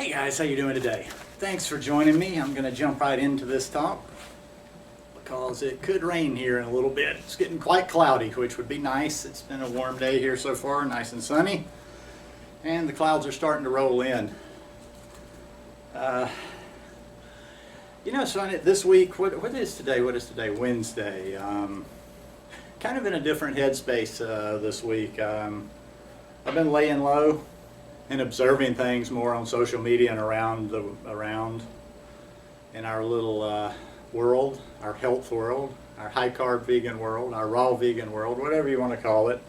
Hey guys, how you doing today? Thanks for joining me. I'm going to jump right into this talk because it could rain here in a little bit. It's getting quite cloudy, which would be nice. It's been a warm day here so far, nice and sunny, and the clouds are starting to roll in. So this week, what is today? What is today? Wednesday. Kind of in a different headspace this week. I've been laying low and observing things more on social media and around in our little world, our health world, our high carb vegan world, our raw vegan world, whatever you want to call it.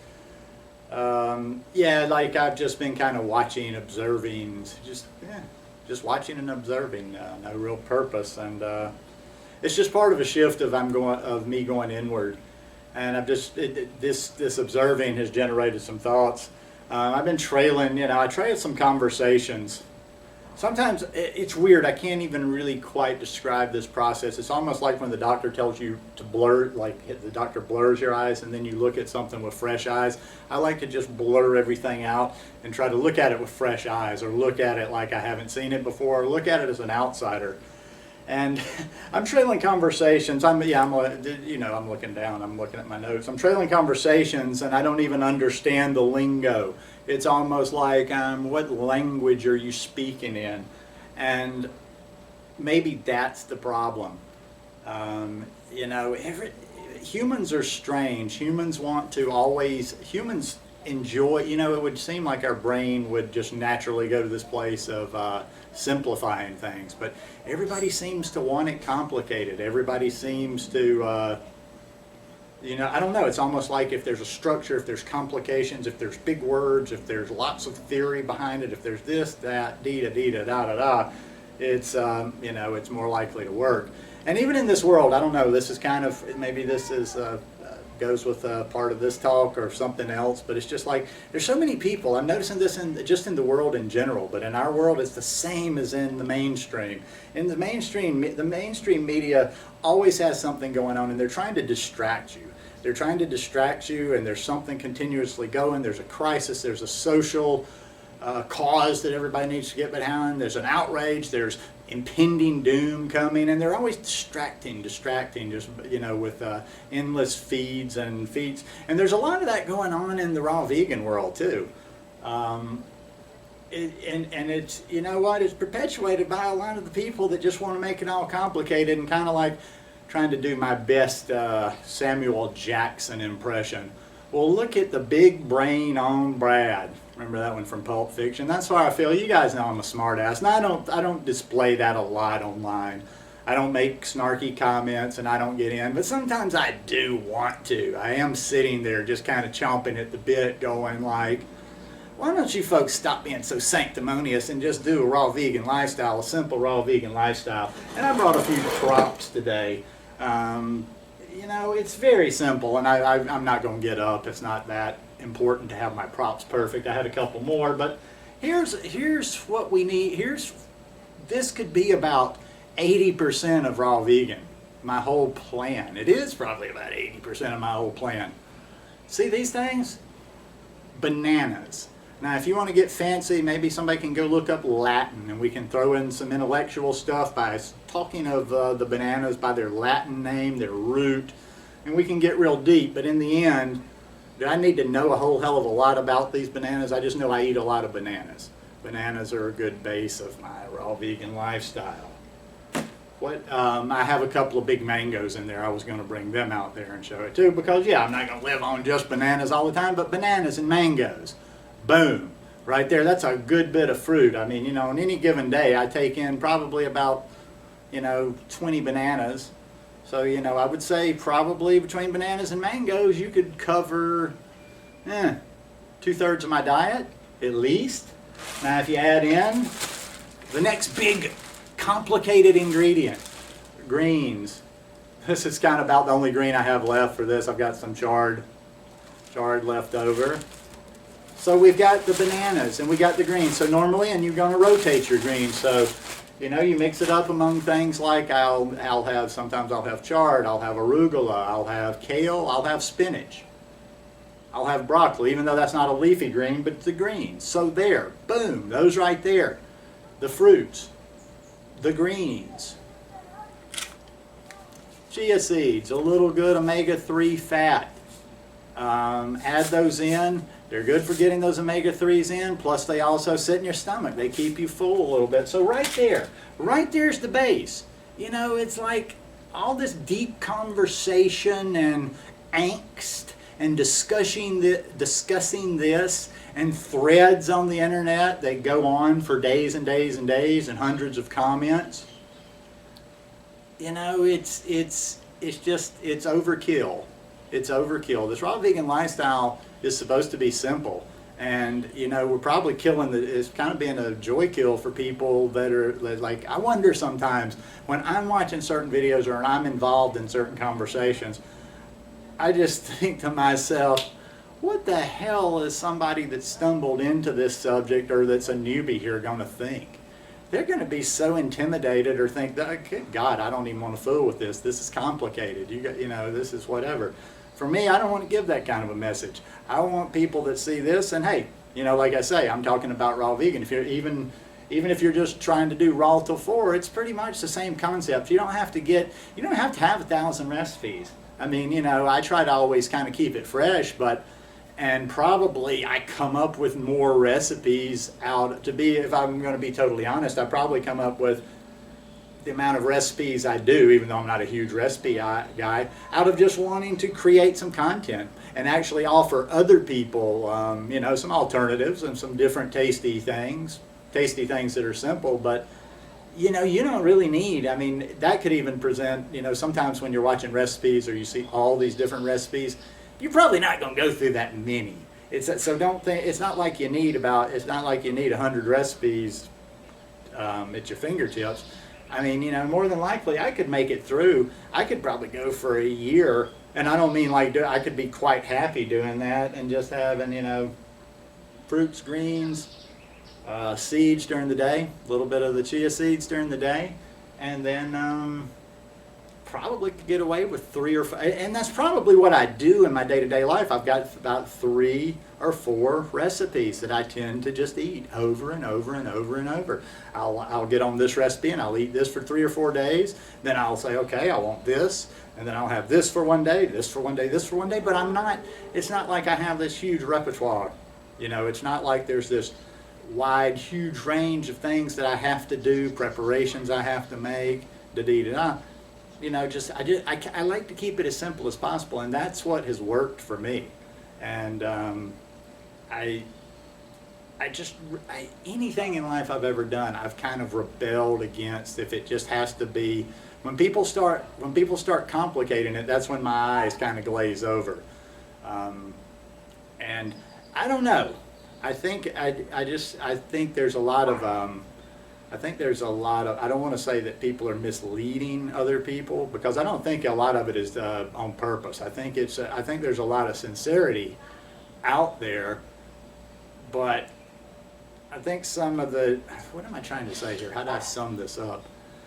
Like I've just been kind of watching, observing, just watching and observing, no real purpose, and it's just part of a shift of me going inward, and I've just this observing has generated some thoughts. I've been trailing, I trail some conversations. Sometimes it's weird, I can't even really quite describe this process. It's almost like when the doctor tells you to blur, like the doctor blurs your eyes and then you look at something with fresh eyes. I like to just blur everything out and try to look at it with fresh eyes, or look at it like I haven't seen it before, or look at it as an outsider. And I'm trailing conversations. I'm looking down. I'm looking at my notes. I'm trailing conversations, and I don't even understand the lingo. It's almost like, what language are you speaking in? And maybe that's the problem. Humans are strange. Humans enjoy, it would seem like our brain would just naturally go to this place of simplifying things, but everybody seems to want it complicated. Everybody seems to, I don't know, it's almost like if there's a structure, if there's complications, if there's big words, if there's lots of theory behind it, if there's this, that, da-da-da-da-da-da, it's, it's more likely to work. And even in this world, I don't know, this is kind of, maybe this is, goes with part of this talk or something else, but it's just like there's so many people. I'm noticing this just in the world in general, but in our world it's the same as in the mainstream. In the mainstream media always has something going on, and they're trying to distract you. They're trying to distract you, and there's something continuously going. There's a crisis, there's a social cause that everybody needs to get behind. There's an outrage, there's impending doom coming, and they're always distracting, just with endless feeds. And there's a lot of that going on in the raw vegan world too. It's, it's perpetuated by a lot of the people that just want to make it all complicated, and kind of like trying to do my best Samuel Jackson impression. Well, look at the big brain on Brad. Remember that one from Pulp Fiction? That's why I feel, you guys know I'm a smart ass. And I don't display that a lot online. I don't make snarky comments, and I don't get in. But sometimes I do want to. I am sitting there just kind of chomping at the bit, going like, why don't you folks stop being so sanctimonious and just do a raw vegan lifestyle, a simple raw vegan lifestyle. And I brought a few props today. It's very simple, and I'm not going to get up. It's not that important to have my props perfect. I had a couple more, but here's what we need. This could be about 80% of raw vegan, my whole plan. It is probably about 80% of my whole plan. See these things? Bananas. Now, if you want to get fancy, maybe somebody can go look up Latin, and we can throw in some intellectual stuff by talking of the bananas by their Latin name, their root, and we can get real deep. But in the end, do I need to know a whole hell of a lot about these bananas? I just know I eat a lot of bananas. Bananas are a good base of my raw vegan lifestyle. I have a couple of big mangoes in there. I was going to bring them out there and show it too, because I'm not going to live on just bananas all the time, but bananas and mangoes. Boom. Right there, that's a good bit of fruit. I mean, on any given day, I take in probably about, 20 bananas. So, I would say probably between bananas and mangoes, you could cover 2/3 of my diet, at least. Now, if you add in the next big complicated ingredient, greens. This is kind of about the only green I have left for this. I've got some chard left over. So we've got the bananas and we got the greens. So normally, and you're going to rotate your greens. So, you mix it up among things like sometimes I'll have chard, I'll have arugula, I'll have kale, I'll have spinach. I'll have broccoli, even though that's not a leafy green, but it's a green. So there, boom, those right there. the fruits, the greens, chia seeds, a little good omega-3 fat. Add those in. They're good for getting those omega-3s in, plus they also sit in your stomach. They keep you full a little bit. So right there's the base. You know, it's like all this deep conversation and angst and discussing this and threads on the internet that go on for days and days and days and hundreds of comments. You know, it's overkill. It's overkill. This raw vegan lifestyle is supposed to be simple, and you know, we're probably it's kind of being a joy kill for people that are like, I wonder sometimes when I'm watching certain videos or I'm involved in certain conversations, I just think to myself, what the hell is somebody that stumbled into this subject or that's a newbie here going to think? They're going to be so intimidated or think, God, I don't even want to fool with this. This is complicated. You know, this is whatever. For me, I don't want to give that kind of a message. I want people that see this and, hey, you know, like I say, I'm talking about raw vegan. If you're even if you're just trying to do raw tofu, it's pretty much the same concept. You don't have to have 1,000 recipes. I mean, you know, I try to always kind of keep it fresh, and probably I come up with more recipes if I'm going to be totally honest, I probably come up with the amount of recipes I do, even though I'm not a huge recipe guy, out of just wanting to create some content and actually offer other people, you know, some alternatives and some different tasty things that are simple, but you know, you don't really need, I mean, that could even present, you know, sometimes when you're watching recipes or you see all these different recipes, you're probably not going to go through that many. So don't think, it's not like you need 100 recipes at your fingertips. I mean, you know, more than likely I could make it through. I could probably go for a year, and I don't mean like I could be quite happy doing that and just having, you know, fruits, greens, seeds during the day, a little bit of the chia seeds during the day, and then probably could get away with 3 or 5, and that's probably what I do in my day-to-day life. I've got about 3 or 4 recipes that I tend to just eat over and over and over and over. I'll get on this recipe and I'll eat this for 3 or 4 days. Then I'll say, okay, I want this, and then I'll have this for one day, this for one day, this for one day. But it's not like I have this huge repertoire. You know, it's not like there's this wide, huge range of things that I have to do, preparations I have to make, da-dee-da-da. You know, I like to keep it as simple as possible, and that's what has worked for me. And anything in life I've ever done, I've kind of rebelled against. If it just has to be, when people start complicating it, that's when my eyes kind of glaze over. And I don't know. I think there's a lot of I don't want to say that people are misleading other people, because I don't think a lot of it is on purpose. I think there's a lot of sincerity out there, but I think what am I trying to say here? How do I sum this up?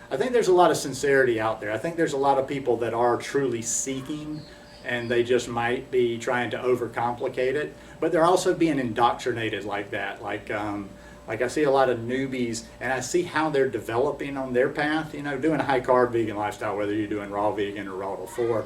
I think there's a lot of sincerity out there. I think there's a lot of people that are truly seeking, and they just might be trying to overcomplicate it, but they're also being indoctrinated like that. Like I see a lot of newbies, and I see how they're developing on their path, you know, doing a high-carb vegan lifestyle, whether you're doing raw vegan or raw tofu.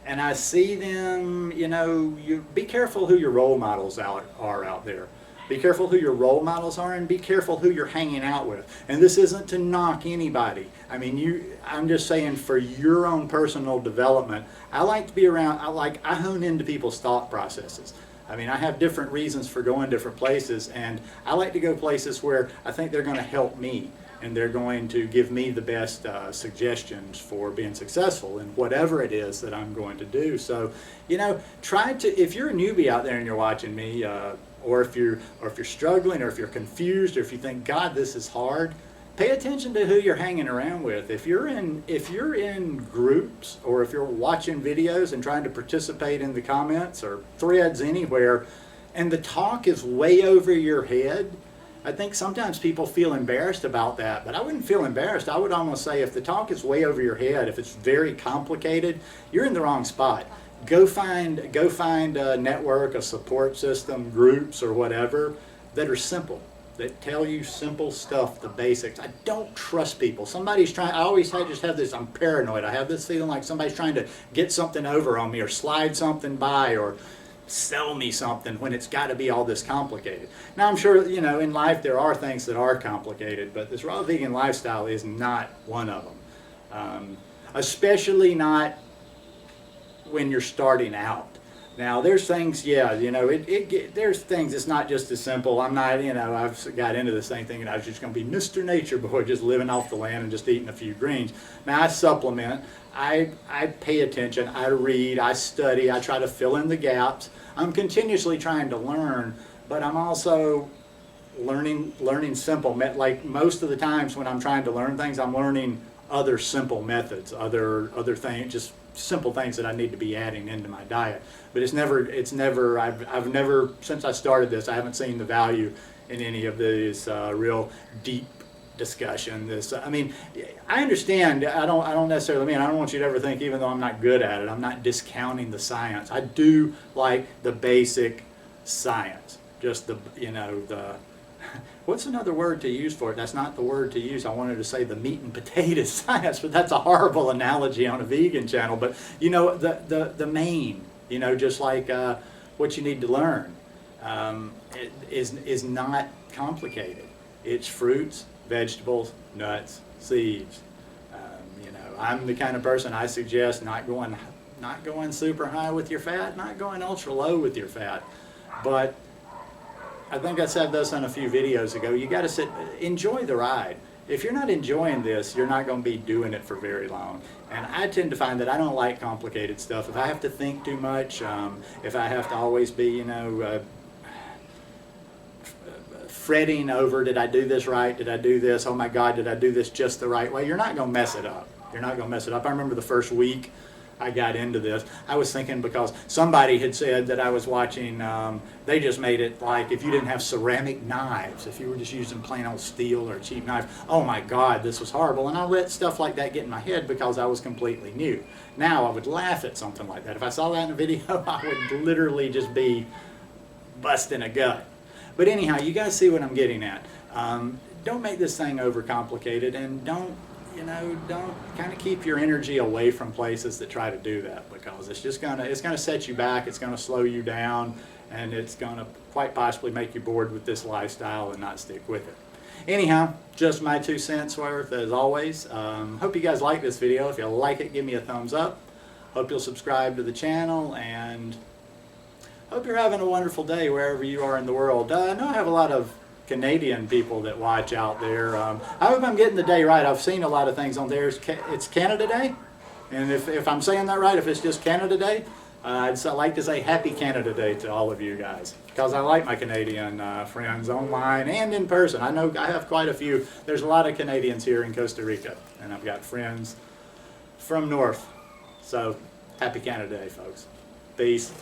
And I see them, you know, you be careful who your role models are out there. Be careful who your role models are, and be careful who you're hanging out with. And this isn't to knock anybody. I mean, I'm just saying, for your own personal development, I like to be around, I hone into people's thought processes. I mean, I have different reasons for going different places, and I like to go places where I think they're going to help me, and they're going to give me the best suggestions for being successful in whatever it is that I'm going to do. So, you know, if you're a newbie out there and you're watching me, or if you're struggling, or if you're confused, or if you think, God, this is hard, pay attention to who you're hanging around with. If you're in groups, or if you're watching videos and trying to participate in the comments or threads anywhere, and the talk is way over your head, I think sometimes people feel embarrassed about that, but I wouldn't feel embarrassed. I would almost say, if the talk is way over your head, if it's very complicated, you're in the wrong spot. Go find a network, a support system, groups or whatever that are simple. that tell you simple stuff, the basics. I don't trust people. Somebody's trying, just have this, I'm paranoid. I have this feeling like somebody's trying to get something over on me or slide something by or sell me something when it's got to be all this complicated. Now I'm sure, you know, in life there are things that are complicated, but this raw vegan lifestyle is not one of them. Especially not when you're starting out. Now there's things, yeah, you know, there's things, it's not just as simple. I'm not, you know, I've got into this thing thinking I was just going to be Mr. Nature Boy, just living off the land and just eating a few greens. Now I supplement, I pay attention, I read, I study, I try to fill in the gaps. I'm continuously trying to learn, but I'm also learning simple, like most of the times when I'm trying to learn things, I'm learning other simple methods, other things, just simple things that I need to be adding into my diet. But I've never, since I started this, I haven't seen the value in any of this real deep discussion. I mean, I understand, I don't necessarily mean, I don't want you to ever think, even though I'm not good at it, I'm not discounting the science. I do like the basic science, just the, you know, the, what's another word to use for it? That's not the word to use. I wanted to say the meat and potatoes science, but that's a horrible analogy on a vegan channel. But, you know, the main, you know, just like what you need to learn is not complicated. It's fruits, vegetables, nuts, seeds. You know, I'm the kind of person I suggest not going super high with your fat, not going ultra low with your fat, but I think I said this on a few videos ago, you got to enjoy the ride. If you're not enjoying this, you're not going to be doing it for very long. And I tend to find that I don't like complicated stuff. If I have to think too much, if I have to always be, you know, fretting over, did I do this right? Did I do this? Oh my God, did I do this just the right way? You're not going to mess it up. You're not going to mess it up. I remember the first week I got into this, I was thinking, because somebody had said that I was watching, they just made it like if you didn't have ceramic knives, if you were just using plain old steel or cheap knives, oh my God, this was horrible. And I let stuff like that get in my head because I was completely new. Now I would laugh at something like that. If I saw that in a video, I would literally just be busting a gut. But anyhow, you guys see what I'm getting at. Don't make this thing overcomplicated, and don't kind of keep your energy away from places that try to do that, because it's gonna set you back, it's gonna slow you down, and it's gonna quite possibly make you bored with this lifestyle and not stick with it. Anyhow, just my 2 cents worth as always. Hope you guys like this video. If you like it, give me a thumbs up. Hope you'll subscribe to the channel, and hope you're having a wonderful day wherever you are in the world. I know I have a lot of Canadian people that watch out there. I hope I'm getting the day right. I've seen a lot of things on there. It's Canada Day, and if I'm saying that right, if it's just Canada Day, I'd like to say Happy Canada Day to all of you guys, because I like my Canadian friends online and in person. I know I have quite a few. There's a lot of Canadians here in Costa Rica, and I've got friends from north. So Happy Canada Day, folks. Peace.